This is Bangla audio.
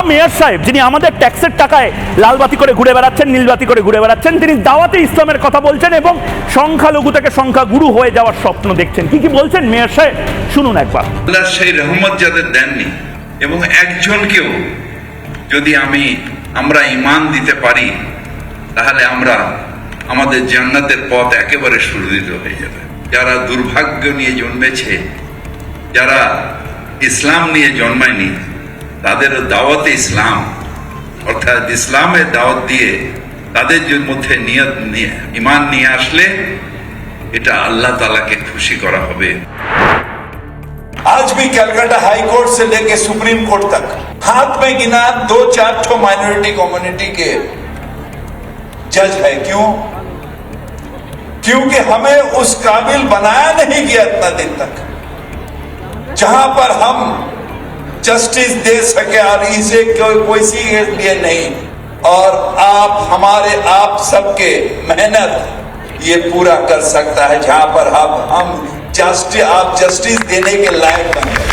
মেয়র সাহেব যিনি আমাদের ট্যাক্সের টাকায় লালবাতি করে ঘুরে বেড়াচ্ছেন, নীলবাতি করে ঘুরে বেড়াচ্ছেন, তিনি দাওয়াতে ইসলামের কথা বলছেন এবং সংখ্যালঘু থেকে সংখ্যাগুরু হয়ে যাওয়ার স্বপ্ন দেখছেন। কি কি বলছেন মেয়র সাহেব শুনুন একবার। আল্লাহ সেই রহমত যাদের দেননি এবং একজনকেও যদি আমরা ঈমান দিতে পারি তাহলে আমাদের জান্নাতের পথ একেবারে সুরক্ষিত হয়ে যাবে। যারা দুর্ভাগ্য নিয়ে জন্মেছে, যারা ইসলাম নিয়ে জন্মায়নি, তাদের দাওয়াতে ইসলাম অর্থাৎ ইসলামের দাওয়াত দিয়ে তাদের মধ্যে নিয়ত নিয়ে ঈমান নিয়ে আসলে এটা আল্লাহ তাআলাকে খুশি করা হবে। आज भी कलकत्ता हाई कोर्ट से लेके सुप्रीम कोर्ट तक हाथ में गिना 2-4 ठो माइनॉरिटी कम्युनिटी के जज है। क्यों? क्योंकि हमें उस काबिल बनाया नहीं गया इतना दिन तक जहां पर हम जस्टिस दे सके, और इसे कोई सी लिए नहीं। और आप सबके मेहनत ये पूरा कर सकता है जहां पर हम जस्टिस देने के लायक बन गए।